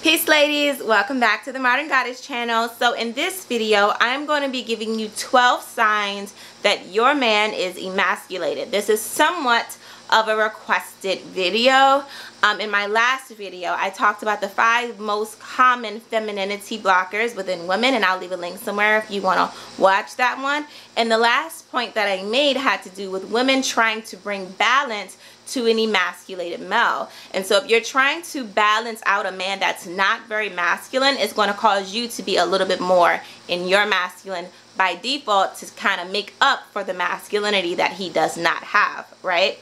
Peace ladies, welcome back to the Modern Goddess channel. So in this video, I'm going to be giving you 12 signs that your man is emasculated. This is somewhat of a requested video. In my last video, I talked about the 5 most common femininity blockers within women, and I'll leave a link somewhere if you want to watch that one. And the last point that I made had to do with women trying to bring balance to an emasculated male. And so if you're trying to balance out a man that's not very masculine, it's going to cause you to be a little bit more in your masculine by default to kind of make up for the masculinity that he does not have, right?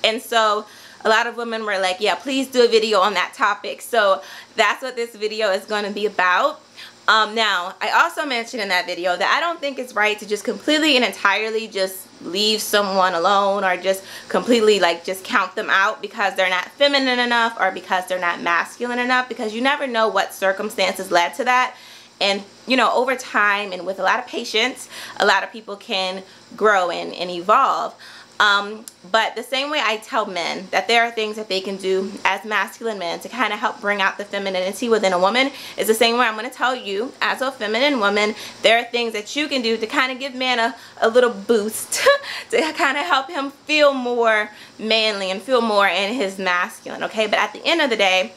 And so a lot of women were like, yeah, please do a video on that topic. So that's what this video is going to be about. Now, I also mentioned in that video that I don't think it's right to just completely and entirely just leave someone alone or just completely like just count them out because they're not feminine enough or because they're not masculine enough, because you never know what circumstances led to that. And you know, over time and with a lot of patience, a lot of people can grow and evolve. But the same way I tell men that there are things that they can do as masculine men to kind of help bring out the femininity within a woman is the same way I'm going to tell you as a feminine woman there are things that you can do to kind of give man a little boost to kind of help him feel more manly and feel more in his masculine, okay? But at the end of the day,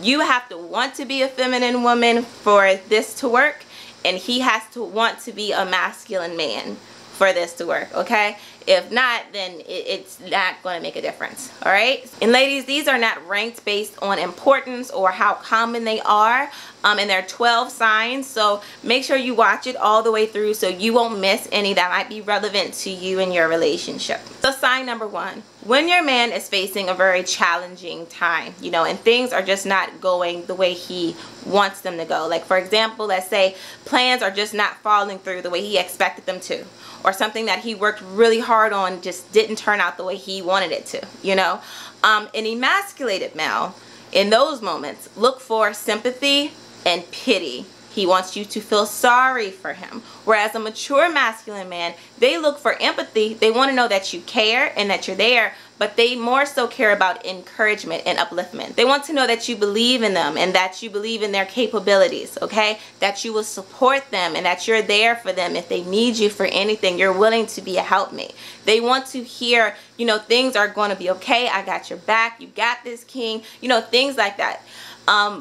you have to want to be a feminine woman for this to work, and he has to want to be a masculine man for this to work, okay? If not, then it's not going to make a difference, all right? And ladies, these are not ranked based on importance or how common they are, and there are 12 signs, so make sure you watch it all the way through so you won't miss any that might be relevant to you in your relationship. So sign number 1, when your man is facing a very challenging time, you know, and things are just not going the way he wants them to go. Like for example, let's say plans are just not falling through the way he expected them to, or something that he worked really hard on just didn't turn out the way he wanted it to, you know. An emasculated male, in those moments, look for sympathy and pity. He wants you to feel sorry for him. Whereas a mature masculine man, they look for empathy. They want to know that you care and that you're there, but they more so care about encouragement and upliftment. They want to know that you believe in them and that you believe in their capabilities, okay? That you will support them and that you're there for them if they need you for anything. You're willing to be a helpmate. They want to hear, you know, things are going to be okay. I got your back. You got this, king. You know, things like that.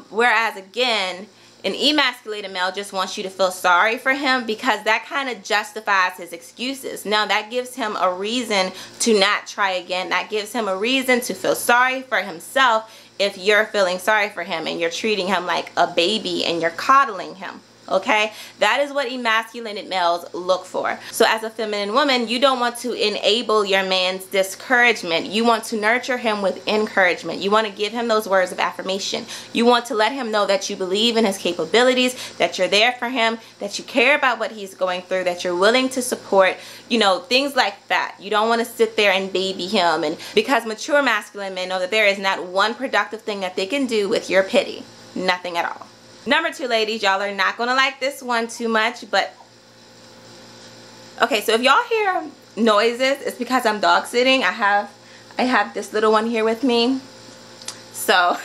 Whereas again, an emasculated male just wants you to feel sorry for him because that kind of justifies his excuses. Now that gives him a reason to not try again. That gives him a reason to feel sorry for himself if you're feeling sorry for him and you're treating him like a baby and you're coddling him. Okay, that is what emasculated males look for. So as a feminine woman, you don't want to enable your man's discouragement. You want to nurture him with encouragement. You want to give him those words of affirmation. You want to let him know that you believe in his capabilities, that you're there for him, that you care about what he's going through, that you're willing to support, you know, things like that. You don't want to sit there and baby him. And because mature masculine men know that there is not one productive thing that they can do with your pity. Nothing at all. Number 2, ladies, y'all are not going to like this one too much, but okay, so if y'all hear noises, it's because I'm dog sitting. I have this little one here with me. So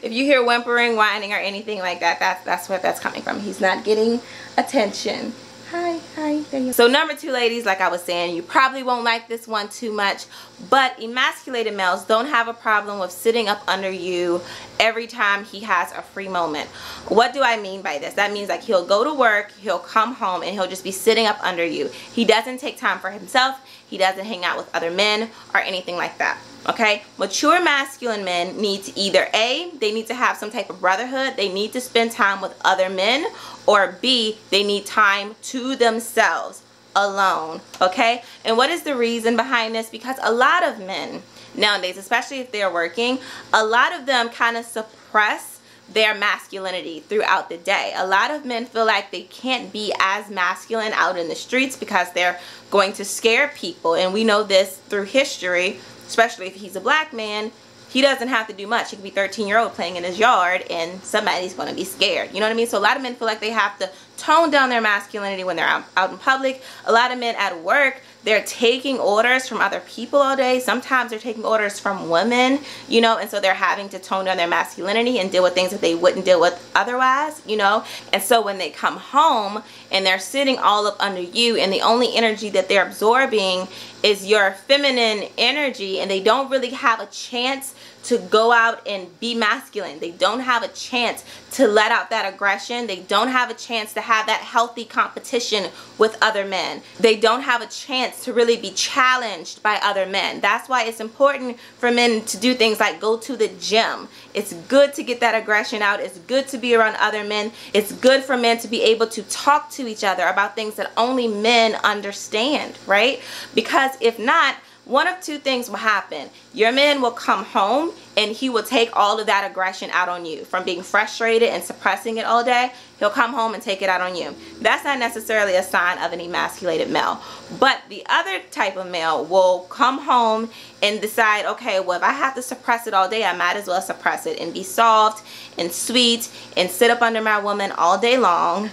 if you hear whimpering, whining, or anything like that, that's where that's coming from. He's not getting attention. Hi, there you go. So number 2, ladies, like I was saying, you probably won't like this one too much, but emasculated males don't have a problem with sitting up under you every time he has a free moment. What do I mean by this? That means like he'll go to work, he'll come home, and he'll just be sitting up under you. He doesn't take time for himself. He doesn't hang out with other men or anything like that. Okay, mature masculine men need to either A, they need to have some type of brotherhood, they need to spend time with other men, or B, they need time to themselves alone. Okay, and what is the reason behind this? Because a lot of men nowadays, especially if they're working, a lot of them kind of suppress their masculinity throughout the day. A lot of men feel like they can't be as masculine out in the streets because they're going to scare people, and we know this through history. Especially if he's a black man, he doesn't have to do much. He could be 13-year-old playing in his yard and somebody's going to be scared. You know what I mean? So a lot of men feel like they have to tone down their masculinity when they're out in public. A lot of men at work they're taking orders from other people all day. Sometimes they're taking orders from women, you know, and so they're having to tone down their masculinity and deal with things that they wouldn't deal with otherwise, you know. And so when they come home and they're sitting all up under you, and the only energy that they're absorbing is your feminine energy, and they don't really have a chance to go out and be masculine. They don't have a chance to let out that aggression. They don't have a chance to have that healthy competition with other men. They don't have a chance to really be challenged by other men. That's why it's important for men to do things like go to the gym. It's good to get that aggression out. It's good to be around other men. It's good for men to be able to talk to each other about things that only men understand, right? Because if not, one of two things will happen. Your man will come home and he will take all of that aggression out on you. From being frustrated and suppressing it all day, he'll come home and take it out on you. That's not necessarily a sign of an emasculated male. But the other type of male will come home and decide, okay, well, if I have to suppress it all day, I might as well suppress it and be soft and sweet and sit up under my woman all day long.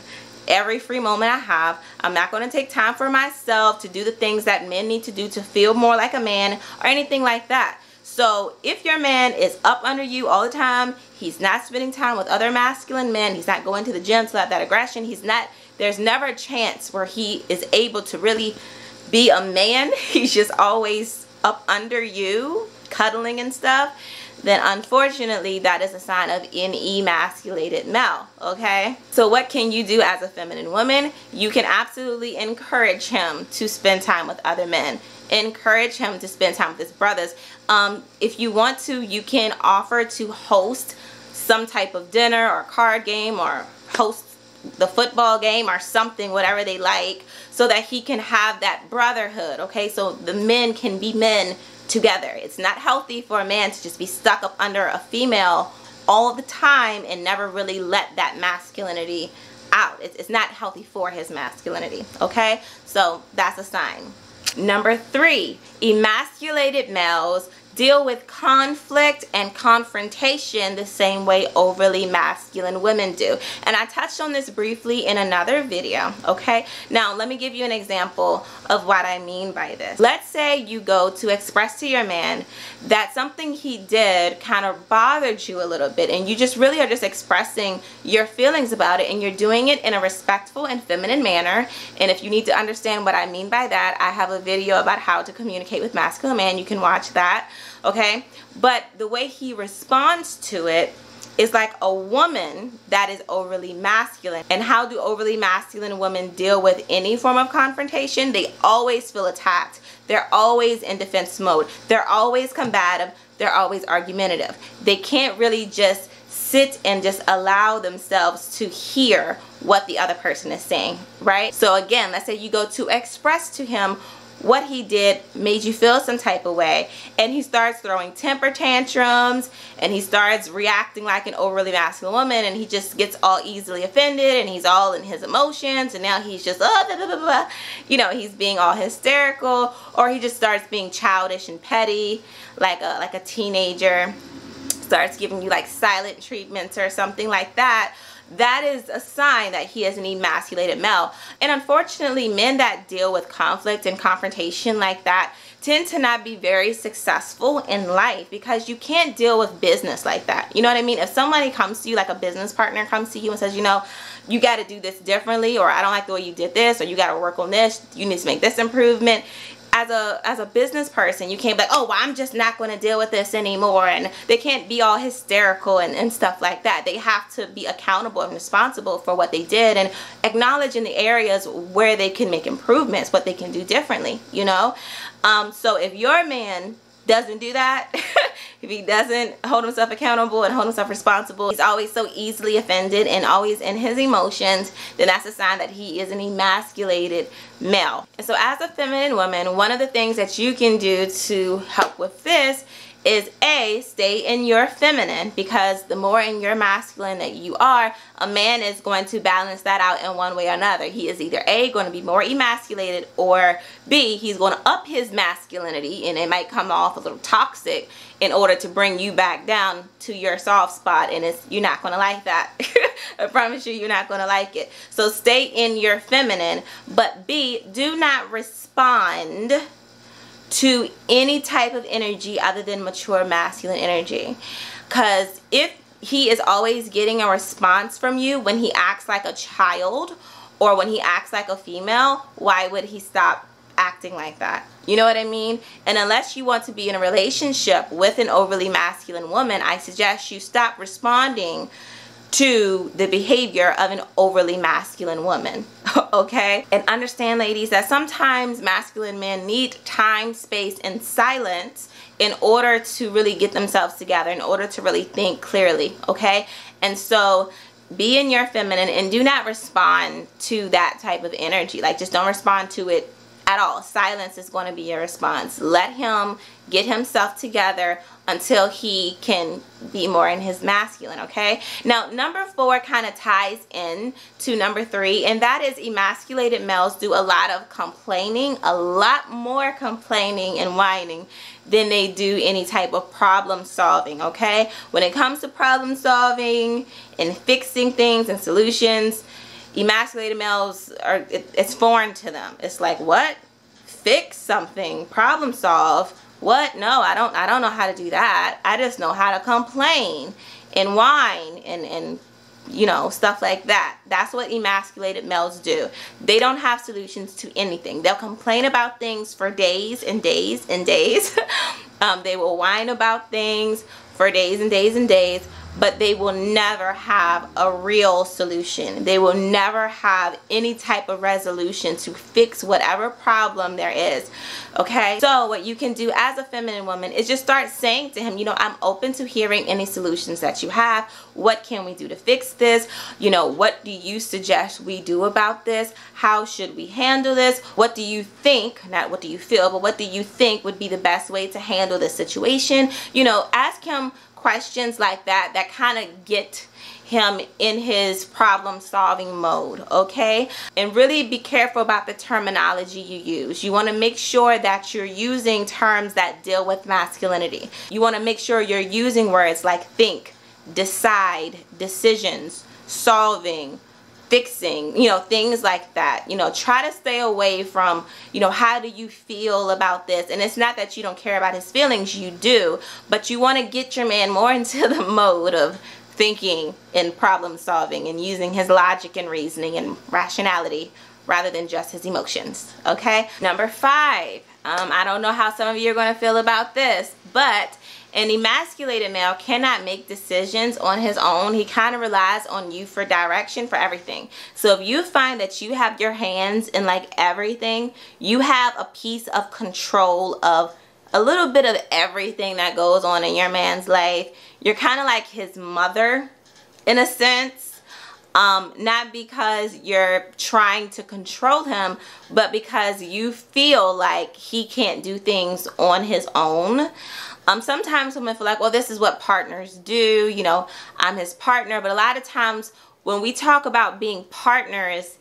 Every free moment I have, I'm not going to take time for myself to do the things that men need to do to feel more like a man or anything like that. So if your man is up under you all the time, he's not spending time with other masculine men, he's not going to the gym to let that aggression, there's never a chance where he is able to really be a man, he's just always up under you, cuddling and stuff, then unfortunately that is a sign of an emasculated male, okay? So what can you do as a feminine woman? You can absolutely encourage him to spend time with other men. Encourage him to spend time with his brothers. If you want to, you can offer to host some type of dinner or card game, or host the football game or something, whatever they like, so that he can have that brotherhood, okay? So the men can be men together. It's not healthy for a man to just be stuck up under a female all the time and never really let that masculinity out. It's not healthy for his masculinity, okay? So that's a sign. Number 3, emasculated males deal with conflict and confrontation the same way overly masculine women do. And I touched on this briefly in another video, okay? Now, let me give you an example of what I mean by this. Let's say you go to express to your man that something he did kind of bothered you a little bit, and you just really are just expressing your feelings about it, and you're doing it in a respectful and feminine manner. And if you need to understand what I mean by that, I have a video about how to communicate with masculine man. You can watch that. Okay, but the way he responds to it is like a woman that is overly masculine. And how do overly masculine women deal with any form of confrontation? They always feel attacked. They're always in defense mode. They're always combative. They're always argumentative. They can't really just sit and just allow themselves to hear what the other person is saying, right? So again, let's say you go to express to him what he did made you feel some type of way, and he starts throwing temper tantrums, and he starts reacting like an overly masculine woman, and he just gets all easily offended, and he's all in his emotions, and now he's just blah, blah, blah, blah. You know, he's being all hysterical, or he just starts being childish and petty like a teenager, starts giving you like silent treatments or something like that. That is a sign that he is an emasculated male. And unfortunately, men that deal with conflict and confrontation like that tend to not be very successful in life, because you can't deal with business like that. You know what I mean? If somebody comes to you, like a business partner comes to you and says, you know, you got to do this differently, or I don't like the way you did this, or you got to work on this, you need to make this improvement. As a business person, you can't be like, oh, well, I'm just not going to deal with this anymore. And they can't be all hysterical and stuff like that. They have to be accountable and responsible for what they did, and acknowledge in the areas where they can make improvements, what they can do differently, you know? So if your man doesn't do that, if he doesn't hold himself accountable and hold himself responsible, he's always so easily offended and always in his emotions, then that's a sign that he is an emasculated male. And so as a feminine woman, one of the things that you can do to help with this is A, stay in your feminine, because the more in your masculine that you are, a man is going to balance that out in one way or another. He is either A, going to be more emasculated, or B, he's going to up his masculinity, and it might come off a little toxic in order to bring you back down to your soft spot, and you're not going to like that. I promise you, you're not going to like it. So stay in your feminine, but B, do not respond to any type of energy other than mature masculine energy. Because if he is always getting a response from you when he acts like a child or when he acts like a female, why would he stop acting like that? You know what I mean? And unless you want to be in a relationship with an overly masculine woman, I suggest you stop responding to the behavior of an overly masculine woman. Okay? And understand, ladies, that sometimes masculine men need time, space, and silence in order to really get themselves together, in order to really think clearly. Okay? And so be in your feminine and do not respond to that type of energy. Like, just don't respond to it at all. Silence is going to be your response. Let him get himself together until he can be more in his masculine. Okay, now number 4 kind of ties in to number 3, and that is emasculated males do a lot of complaining, a lot more complaining and whining than they do any type of problem solving. Okay, when it comes to problem solving and fixing things and solutions, emasculated males are, it's foreign to them. It's like, what? Fix something, problem solve? What? No, I don't know how to do that. I just know how to complain and whine and you know, stuff like that. That's what emasculated males do. They don't have solutions to anything. They'll complain about things for days and days and days. They will whine about things for days and days and days, but they will never have a real solution. They will never have any type of resolution to fix whatever problem there is. Okay, so what you can do as a feminine woman is just start saying to him, you know, I'm open to hearing any solutions that you have. What can we do to fix this? You know, what do you suggest we do about this? How should we handle this? What do you think, not what do you feel, but what do you think would be the best way to handle this situation? You know, ask him questions like that that kind of get him in his problem solving mode. Okay, and really be careful about the terminology you use. You want to make sure that you're using terms that deal with masculinity. You want to make sure you're using words like think, decide, decisions, solving, fixing, you know, things like that. You know, try to stay away from, you know, how do you feel about this? And it's not that you don't care about his feelings, you do, but you want to get your man more into the mode of thinking and problem solving and using his logic and reasoning and rationality rather than just his emotions. Okay, number 5. I don't know how some of you are going to feel about this, but an emasculated male cannot make decisions on his own. He kind of relies on you for direction for everything. So if you find that you have your hands in like everything, you have a piece of control of a little bit of everything that goes on in your man's life. You're kind of like his mother in a sense. Not because you're trying to control him, but because you feel like he can't do things on his own. Sometimes women feel like, well, this is what partners do, you know, I'm his partner. But a lot of times when we talk about being partners,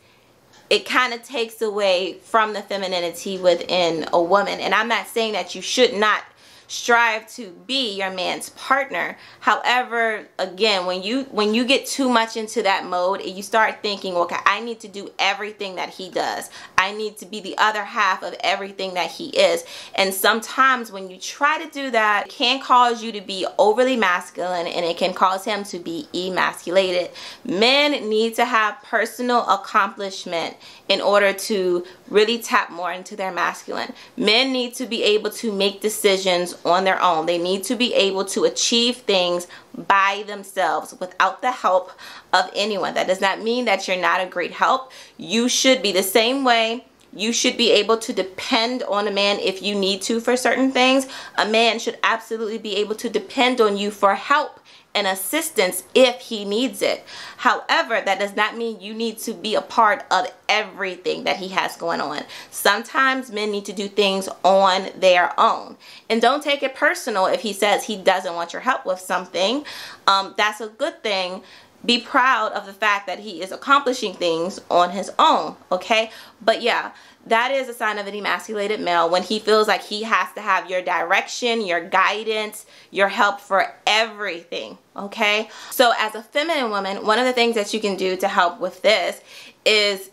it kind of takes away from the femininity within a woman. And I'm not saying that you should not strive to be your man's partner. However, again, when you get too much into that mode and you start thinking, okay, I need to do everything that he does, I need to be the other half of everything that he is. And sometimes when you try to do that, it can cause you to be overly masculine and it can cause him to be emasculated. Men need to have personal accomplishment in order to really tap more into their masculine. Men need to be able to make decisions on their own. They need to be able to achieve things by themselves without the help of anyone. That does not mean that you're not a great help. You should be the same way. You should be able to depend on a man if you need to for certain things. A man should absolutely be able to depend on you for help and assistance if he needs it. However, that does not mean you need to be a part of everything that he has going on. Sometimes men need to do things on their own. And don't take it personal if he says he doesn't want your help with something. That's a good thing. Be proud of the fact that he is accomplishing things on his own, okay? But yeah, that is a sign of an emasculated male, when he feels like he has to have your direction, your guidance, your help for everything, okay? So as a feminine woman, one of the things that you can do to help with this is,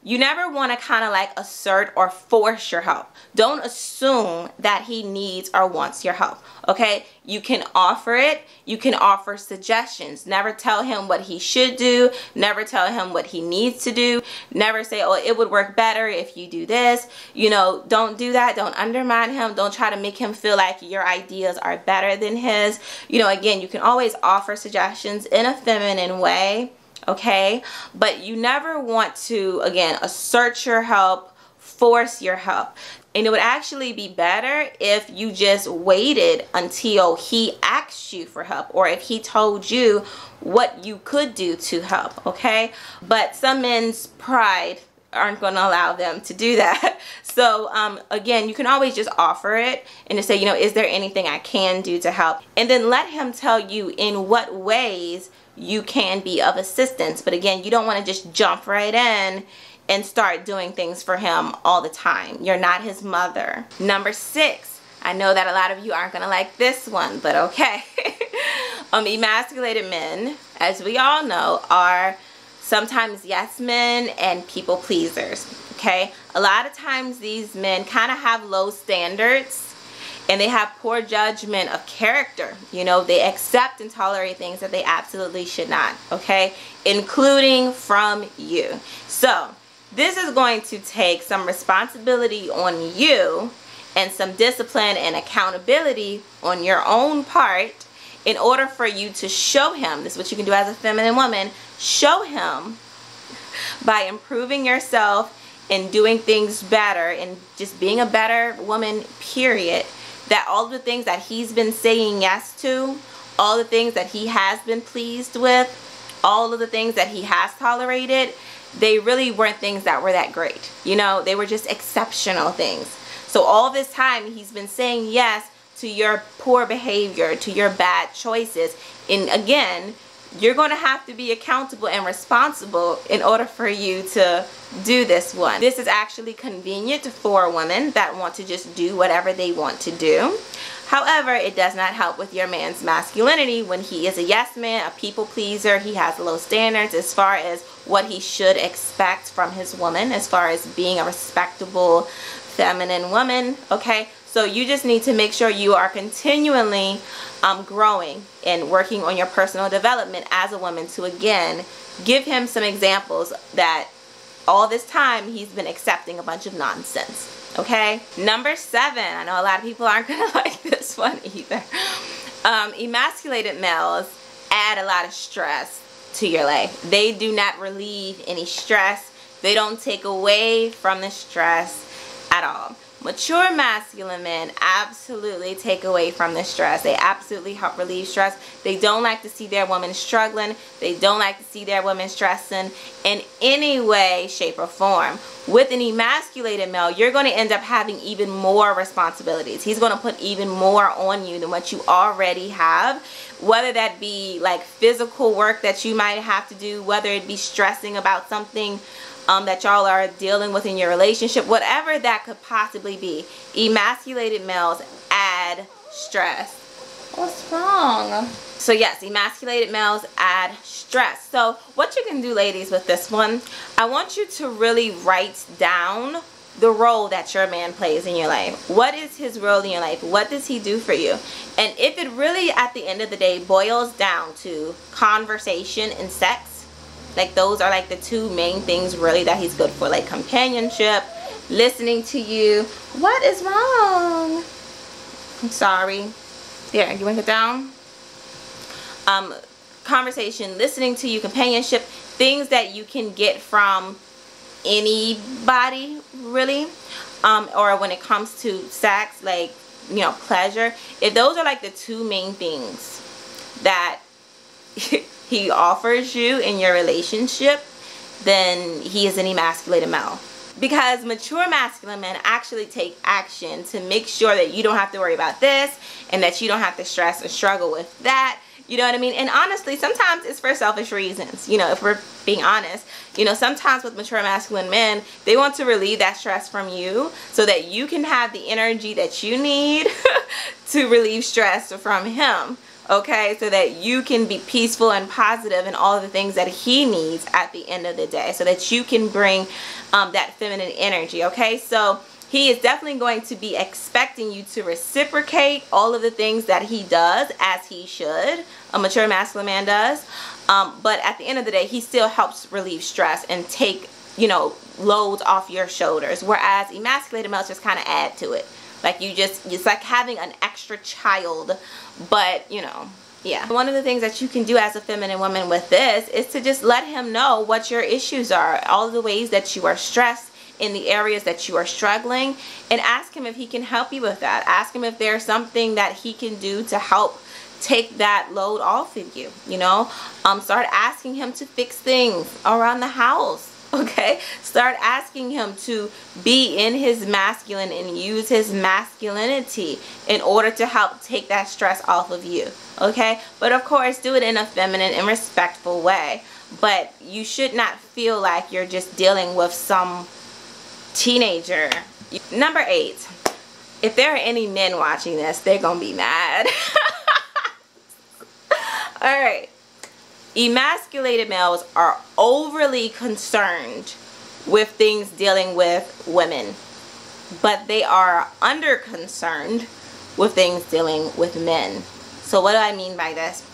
you never want to kind of like assert or force your help. Don't assume that he needs or wants your help, okay? You can offer it. You can offer suggestions. Never tell him what he should do. Never tell him what he needs to do. Never say, oh, it would work better if you do this. You know, don't do that. Don't undermine him. Don't try to make him feel like your ideas are better than his. You know, again, you can always offer suggestions in a feminine way. Okay, but you never want to, again, assert your help, force your help. And it would actually be better if you just waited until he asked you for help, or if he told you what you could do to help, okay? But some men's pride aren't going to allow them to do that. So again, you can always just offer it and just say, you know, is there anything I can do to help? And then let him tell you in what ways you can be of assistance. But again, you don't want to just jump right in and start doing things for him all the time. You're not his mother. Number 6, I know that a lot of you aren't gonna like this one, but okay. Emasculated men, as we all know, are sometimes yes men and people pleasers, okay? A lot of times these men kind of have low standards, and they have poor judgment of character. You know, they accept and tolerate things that they absolutely should not, okay? Including from you. So this is going to take some responsibility on you and some discipline and accountability on your own part in order for you to show him. This is what you can do as a feminine woman. Show him by improving yourself and doing things better and just being a better woman, period, that all the things that he's been saying yes to, all the things that he has been pleased with, all of the things that he has tolerated, they really weren't things that were that great. You know, they were just exceptional things. So all this time he's been saying yes to your poor behavior, to your bad choices. And again, you're going to have to be accountable and responsible in order for you to do this one. This is actually convenient for women that want to just do whatever they want to do. However, it does not help with your man's masculinity when he is a yes man, a people pleaser. He has low standards as far as what he should expect from his woman, as far as being a respectable feminine woman, okay? So you just need to make sure you are continually growing and working on your personal development as a woman to, again, give him some examples that all this time he's been accepting a bunch of nonsense. Okay? Number 7. I know a lot of people aren't going to like this one either. Emasculated males add a lot of stress to your life. They do not relieve any stress. They don't take away from the stress at all. Mature masculine men absolutely take away from the stress. They absolutely help relieve stress. They don't like to see their women struggling. They don't like to see their women stressing in any way, shape, or form. With an emasculated male, you're going to end up having even more responsibilities. He's going to put even more on you than what you already have. Whether that be like physical work that you might have to do, whether it be stressing about something that y'all are dealing with in your relationship, whatever that could possibly be. Emasculated males add stress. What's wrong? So yes, emasculated males add stress. So what you can do, ladies, with this one, I want you to really write down the role that your man plays in your life. What is his role in your life? What does he do for you? And if it really, at the end of the day, boils down to conversation and sex, like those are like the 2 main things really that he's good for, like companionship, listening to you. What is wrong? I'm sorry. There, you want it down? Conversation, listening to you, companionship, things that you can get from anybody really, or when it comes to sex, like, you know, pleasure. If those are like the 2 main things that he offers you in your relationship, then he is an emasculated male. Because mature masculine men actually take action to make sure that you don't have to worry about this, and that you don't have to stress and struggle with that. You know what I mean? And honestly, sometimes it's for selfish reasons. You know, if we're being honest, you know, sometimes with mature masculine men, they want to relieve that stress from you so that you can have the energy that you need to relieve stress from him. Okay, so that you can be peaceful and positive in all of the things that he needs at the end of the day, so that you can bring that feminine energy. Okay, so he is definitely going to be expecting you to reciprocate all of the things that he does, as he should. A mature masculine man does. But at the end of the day, he still helps relieve stress and take, you know, loads off your shoulders. Whereas emasculated males just kind of add to it. Like it's like having an extra child, but you know, yeah. One of the things that you can do as a feminine woman with this is to just let him know what your issues are, all of the ways that you are stressed, in the areas that you are struggling, and ask him if he can help you with that. Ask him if there's something that he can do to help take that load off of you, you know. Start asking him to fix things around the house. Okay, start asking him to be in his masculine and use his masculinity in order to help take that stress off of you. Okay, but of course do it in a feminine and respectful way. But you should not feel like you're just dealing with some teenager. Number 8, if there are any men watching this, they're gonna be mad. All right. Emasculated males are overly concerned with things dealing with women, but they are under concerned with things dealing with men. So what do I mean by this?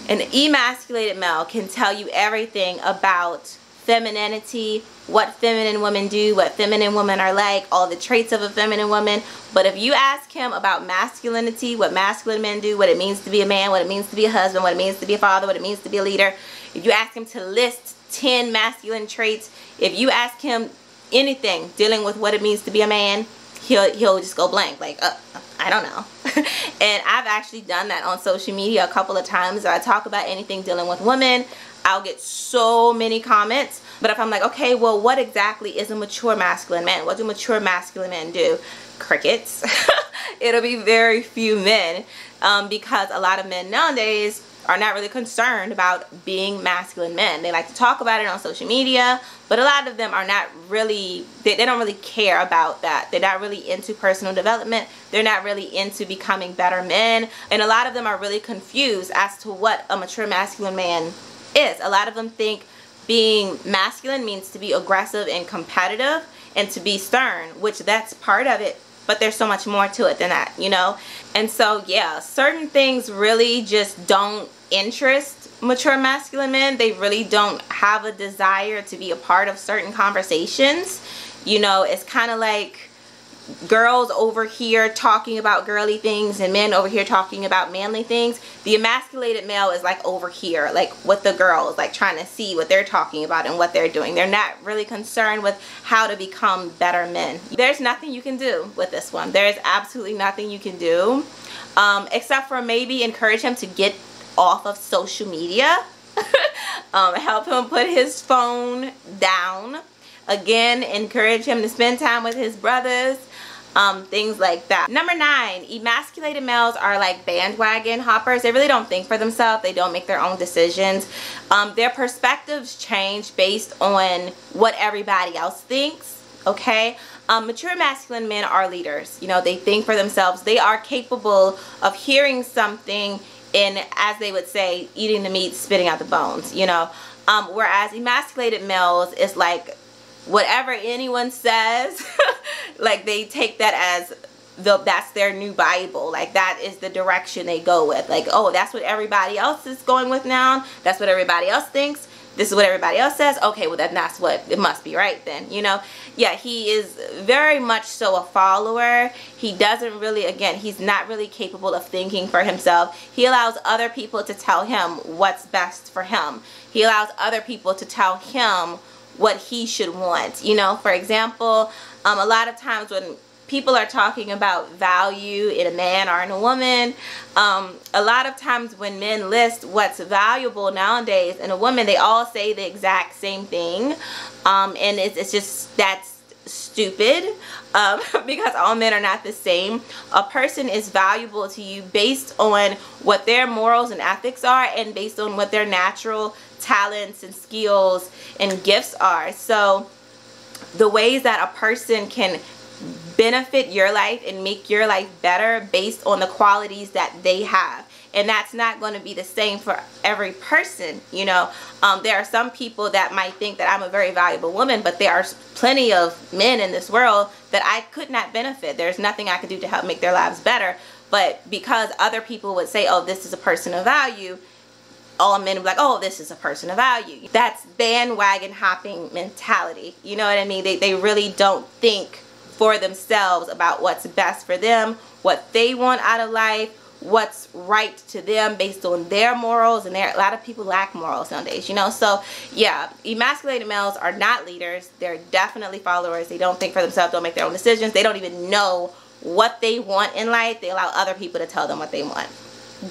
An emasculated male can tell you everything about femininity, what feminine women do, what feminine women are like, all the traits of a feminine woman. But if you ask him about masculinity, what masculine men do, what it means to be a man, what it means to be a husband, what it means to be a father, what it means to be a leader, if you ask him to list 10 masculine traits, if you ask him anything dealing with what it means to be a man, he'll just go blank, like, I don't know. And I've actually done that on social media a couple of times. I talk about anything dealing with women, I'll get so many comments. But if I'm like, okay, well, what exactly is a mature masculine man? What do mature masculine men do? Crickets. It'll be very few men, because a lot of men nowadays are not really concerned about being masculine men. They like to talk about it on social media, but a lot of them are not really, they don't really care about that. They're not really into personal development. They're not really into becoming better men. And a lot of them are really confused as to what a mature masculine man is. A lot of them think being masculine means to be aggressive and competitive and to be stern, which that's part of it, but there's so much more to it than that, you know. And so yeah, certain things really just don't interest mature masculine men. They really don't have a desire to be a part of certain conversations. You know, it's kind of like girls over here talking about girly things and men over here talking about manly things. The emasculated male is like over here, like with the girls, like trying to see what they're talking about and what they're doing. They're not really concerned with how to become better men. There's nothing you can do with this one. There's absolutely nothing you can do, except for maybe encourage him to get off of social media. Help him put his phone down. Again, encourage him to spend time with his brothers. Things like that. Number 9, emasculated males are like bandwagon hoppers. They really don't think for themselves. They don't make their own decisions. Their perspectives change based on what everybody else thinks. Okay. Mature masculine men are leaders. You know, they think for themselves. They are capable of hearing something and, as they would say, eating the meat, spitting out the bones, you know. Whereas emasculated males is like whatever anyone says, like they take that as that's their new Bible. Like that is the direction they go with. Like, oh, that's what everybody else is going with now. That's what everybody else thinks. This is what everybody else says. Okay, well then that's what it must be, right then, you know. Yeah, he is very much so a follower. He doesn't really, again, he's not really capable of thinking for himself. He allows other people to tell him what's best for him. He allows other people to tell him what he should want. You know, for example, a lot of times when people are talking about value in a man or in a woman, a lot of times when men list what's valuable nowadays in a woman, they all say the exact same thing, and it's just, that's stupid, because all men are not the same. A person is valuable to you based on what their morals and ethics are, and based on what their natural talents and skills and gifts are. So the ways that a person can benefit your life and make your life better based on the qualities that they have, and that's not going to be the same for every person. You know, there are some people that might think that I'm a very valuable woman, but there are plenty of men in this world that I could not benefit. There's nothing I could do to help make their lives better, but because other people would say, oh, this is a person of value, all men would be like, oh, this is a person of value. That's bandwagon hopping mentality. You know what I mean? They really don't think for themselves about what's best for them, what they want out of life, what's right to them based on their morals. And a lot of people lack morals nowadays, you know. So yeah, emasculated males are not leaders. They're definitely followers. They don't think for themselves, don't make their own decisions. They don't even know what they want in life. They allow other people to tell them what they want.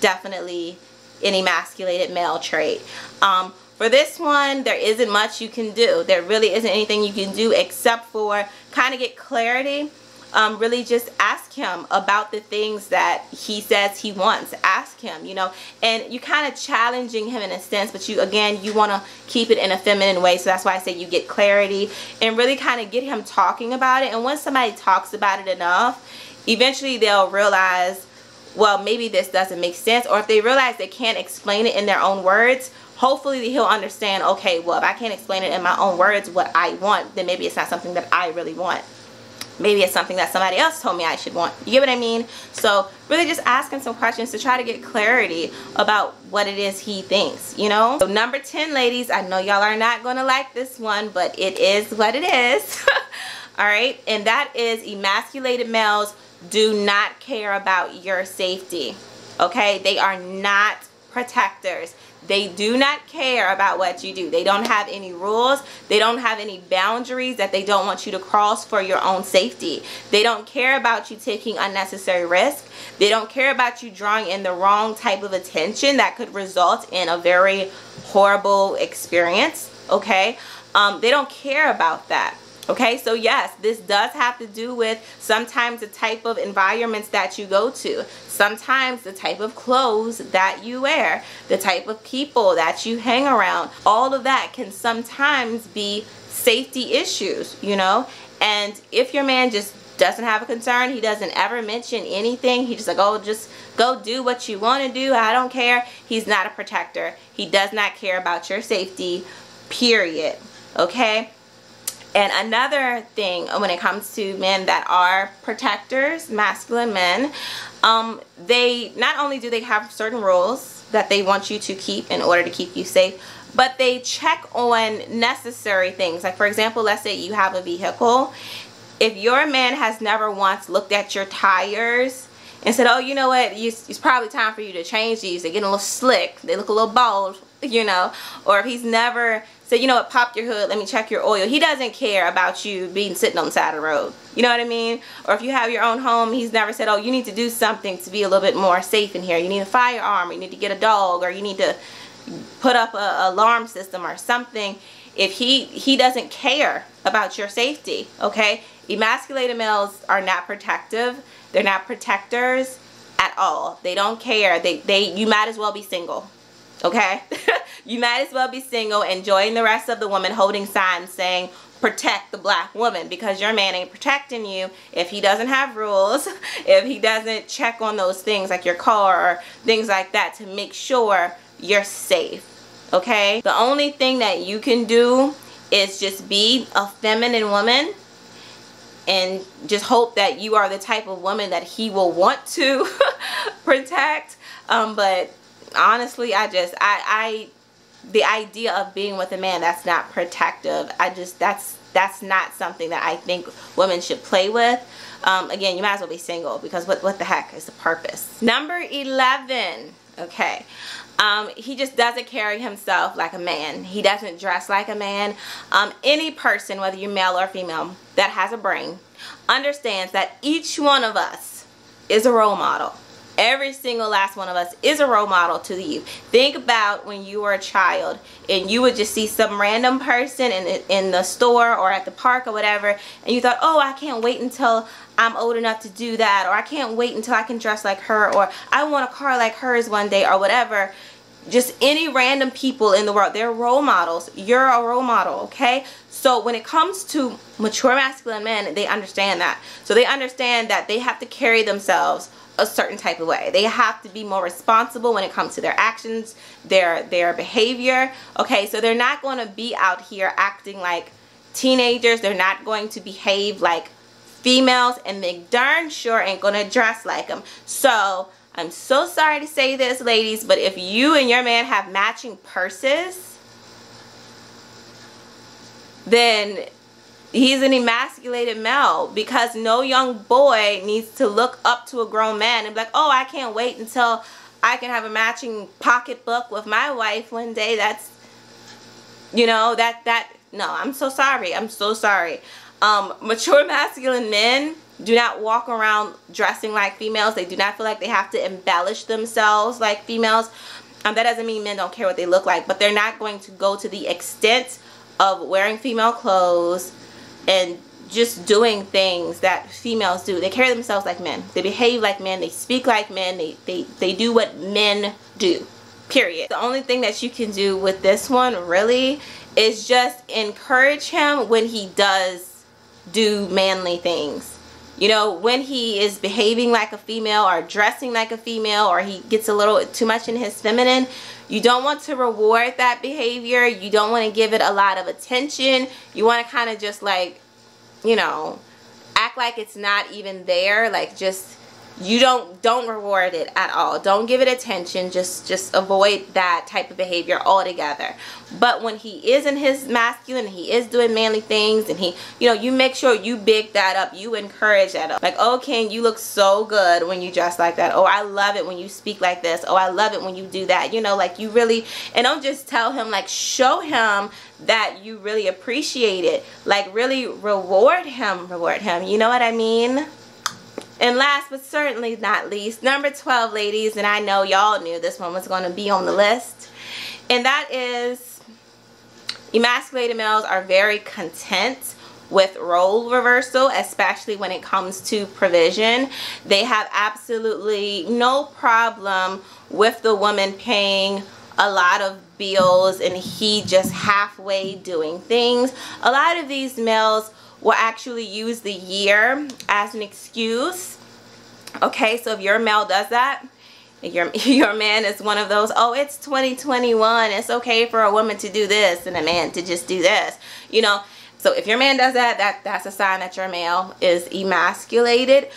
Definitely an emasculated male trait. For this one, there isn't much you can do. There really isn't anything you can do except for kind of get clarity. Really just ask him about the things that he says he wants. Ask him, you know, and you kind of challenging him in a sense, but you, again, you want to keep it in a feminine way. So that's why I say you get clarity and really kind of get him talking about it. And once somebody talks about it enough, eventually they'll realize, well, maybe this doesn't make sense. Or if they realize they can't explain it in their own words, hopefully he'll understand, okay, well, if I can't explain it in my own words what I want, then maybe it's not something that I really want. Maybe it's something that somebody else told me I should want. You get what I mean? So really just asking some questions to try to get clarity about what it is he thinks, you know? So number 10, ladies, I know y'all are not going to like this one, but it is what it is. All right? And that is emasculated males do not care about your safety. Okay? They are not protectors. They do not care about what you do. They don't have any rules. They don't have any boundaries that they don't want you to cross for your own safety. They don't care about you taking unnecessary risk. They don't care about you drawing in the wrong type of attention that could result in a very horrible experience. Okay? They don't care about that. Okay, so yes, this does have to do with sometimes the type of environments that you go to, sometimes the type of clothes that you wear, the type of people that you hang around. All of that can sometimes be safety issues, you know. And if your man just doesn't have a concern, he doesn't ever mention anything, he just like, oh, just go do what you want to do, I don't care. He's not a protector. He does not care about your safety, period. Okay. And another thing when it comes to men that are protectors, masculine men, they not only do they have certain rules that they want you to keep in order to keep you safe, but they check on necessary things. Like, for example, let's say you have a vehicle. If your man has never once looked at your tires and said, oh, you know what, it's probably time for you to change these. They're getting a little slick. They look a little bald, you know. Or if he's never said, you know what, pop your hood, let me check your oil. He doesn't care about you being sitting on the side of the road. You know what I mean? Or if you have your own home, he's never said, oh, you need to do something to be a little bit more safe in here. You need a firearm, or you need to get a dog, or you need to put up an alarm system or something. If he doesn't care about your safety, okay? Emasculated males are not protective. They're not protectors at all. They don't care. You might as well be single. Okay? You might as well be single, enjoying the rest of the woman, holding signs saying, protect the black woman, because your man ain't protecting you if he doesn't have rules, if he doesn't check on those things like your car or things like that to make sure you're safe. Okay? The only thing that you can do is just be a feminine woman and just hope that you are the type of woman that he will want to protect. But honestly, the idea of being with a man that's not protective, that's not something that I think women should play with. Again, you might as well be single, because what the heck is the purpose? Number 11. okay? He just doesn't carry himself like a man. He doesn't dress like a man. Any person, whether you're male or female, that has a brain understands that each one of us is a role model. Every single last one of us is a role model to the youth. Think about when you were a child and you would just see some random person in the store or at the park or whatever, and you thought, oh, I can't wait until I'm old enough to do that, or I can't wait until I can dress like her, or I want a car like hers one day, or whatever. Just any random people in the world, they're role models. You're a role model, okay? So when it comes to mature masculine men, they understand that. So they understand that they have to carry themselves a certain type of way. They have to be more responsible when it comes to their actions, their behavior, okay? So they're not going to be out here acting like teenagers. They're not going to behave like females, and they darn sure ain't going to dress like them. So I'm so sorry to say this, ladies, but if you and your man have matching purses, then he's an emasculated male, because no young boy needs to look up to a grown man and be like, oh, I can't wait until I can have a matching pocketbook with my wife one day. That's, you know, no, I'm so sorry. I'm so sorry. Mature masculine men do not walk around dressing like females. They do not feel like they have to embellish themselves like females. That doesn't mean men don't care what they look like, but they're not going to go to the extent of wearing female clothes and just doing things that females do. They carry themselves like men. They behave like men. They speak like men. They do what men do, period. The only thing that you can do with this one really is just encourage him when he does do manly things. You know, when he is behaving like a female or dressing like a female, or he gets a little too much in his feminine, you don't want to reward that behavior. You don't want to give it a lot of attention. You want to kind of just like, you know, act like it's not even there. Like, just, you don't reward it at all. Don't give it attention. Just avoid that type of behavior altogether. But when he is in his masculine, he is doing manly things, and he, you know, you make sure you big that up. You encourage that up. Like, oh, Ken, you look so good when you dress like that. Oh, I love it when you speak like this. Oh, I love it when you do that. You know, like, you really, and don't just tell him, like, show him that you really appreciate it. Like, really reward him. You know what I mean? And last but certainly not least, number 12, ladies, and I know y'all knew this one was going to be on the list, and that is, emasculated males are very content with role reversal, especially when it comes to provision. They have absolutely no problem with the woman paying a lot of bills and he just halfway doing things. A lot of these males will actually use the year as an excuse. Okay, so if your male does that, your man is one of those, oh, it's 2021, it's okay for a woman to do this and a man to just do this, you know. So if your man does that, that's a sign that your male is emasculated,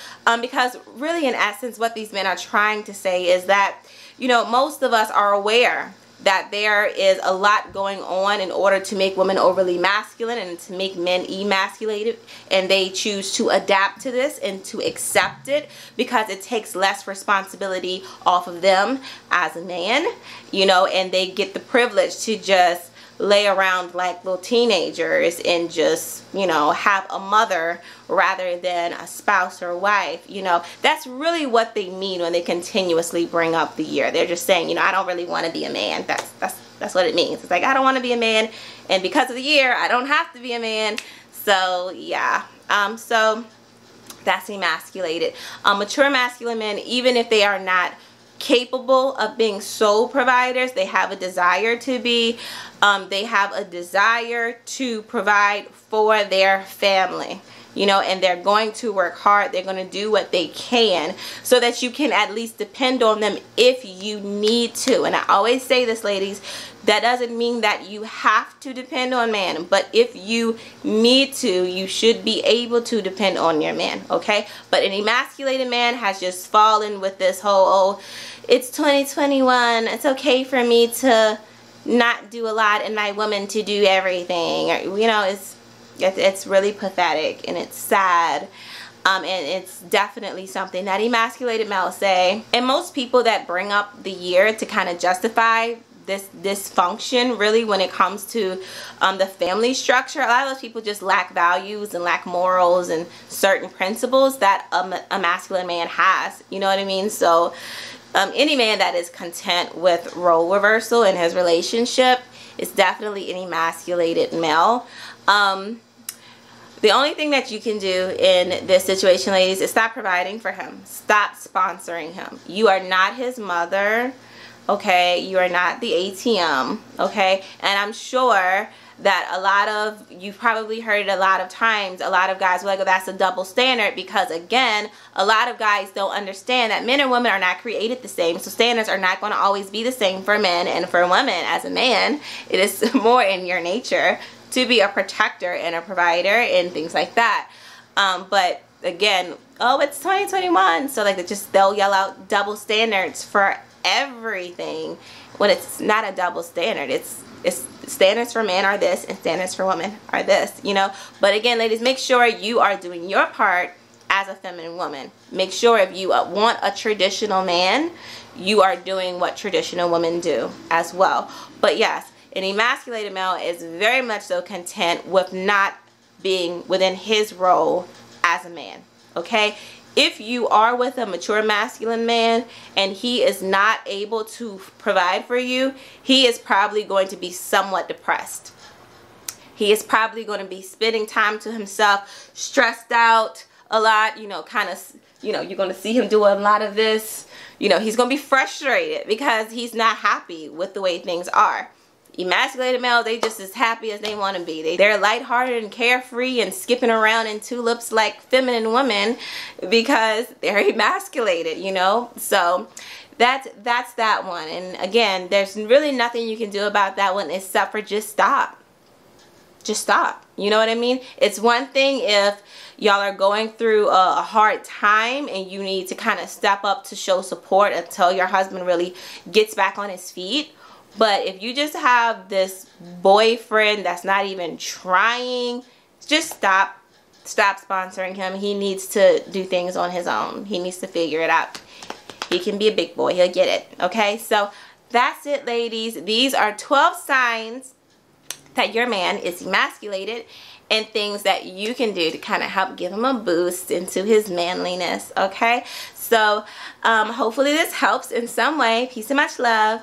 because really, in essence, what these men are trying to say is that, you know, most of us are aware that there is a lot going on in order to make women overly masculine and to make men emasculated, and they choose to adapt to this and to accept it because it takes less responsibility off of them as a man, you know, and they get the privilege to just lay around like little teenagers and just, you know, have a mother rather than a spouse or wife. You know, that's really what they mean when they continuously bring up the year. They're just saying, you know, I don't really want to be a man. That's what it means. It's like, I don't want to be a man, and because of the year, I don't have to be a man. So yeah, so that's emasculated. Mature masculine men, even if they are not capable of being sole providers, they have a desire to be. They have a desire to provide for their family, you know, and they're going to work hard. They're going to do what they can so that you can at least depend on them if you need to. And I always say this, ladies, that doesn't mean that you have to depend on man, but if you need to, you should be able to depend on your man, okay? But an emasculated man has just fallen with this whole, oh, it's 2021, it's okay for me to not do a lot and my woman to do everything. You know, it's really pathetic and it's sad. And it's definitely something that emasculated males say. And most people that bring up the year to kind of justify this dysfunction, really, when it comes to the family structure, a lot of those people just lack values and lack morals and certain principles that a masculine man has. You know what I mean? So any man that is content with role reversal in his relationship is definitely an emasculated male. The only thing that you can do in this situation, ladies, is stop providing for him. Stop sponsoring him. You are not his mother, okay? You are not the ATM, okay? And I'm sure that a lot of, you've probably heard it a lot of times, a lot of guys are like, oh, that's a double standard, because again, a lot of guys don't understand that men and women are not created the same. So standards are not going to always be the same for men and for women. As a man, it is more in your nature to be a protector and a provider and things like that. But again, oh, it's 2021, so like they'll yell out double standards for everything when it's not a double standard. It's standards for men are this and standards for women are this, you know. But again, ladies, make sure you are doing your part as a feminine woman. Make sure if you want a traditional man, you are doing what traditional women do as well. But yes, an emasculated male is very much so content with not being within his role as a man, okay? If you are with a mature masculine man and he is not able to provide for you, he is probably going to be somewhat depressed. He is probably going to be spending time to himself, stressed out a lot, you know, kind of, you know, you're going to see him do a lot of this. You know, he's going to be frustrated because he's not happy with the way things are. Emasculated males, they just as happy as they want to be. They're lighthearted and carefree and skipping around in tulips like feminine women because they're emasculated, you know. So that's that one. And again, there's really nothing you can do about that one except for just stop. Just stop. You know what I mean? It's one thing if y'all are going through a hard time and you need to kind of step up to show support until your husband really gets back on his feet. But if you just have this boyfriend that's not even trying, just stop sponsoring him. He needs to do things on his own. He needs to figure it out. He can be a big boy. He'll get it. Okay, so that's it, ladies. These are 12 signs that your man is emasculated and things that you can do to kind of help give him a boost into his manliness. Okay, so hopefully this helps in some way. Peace and much love.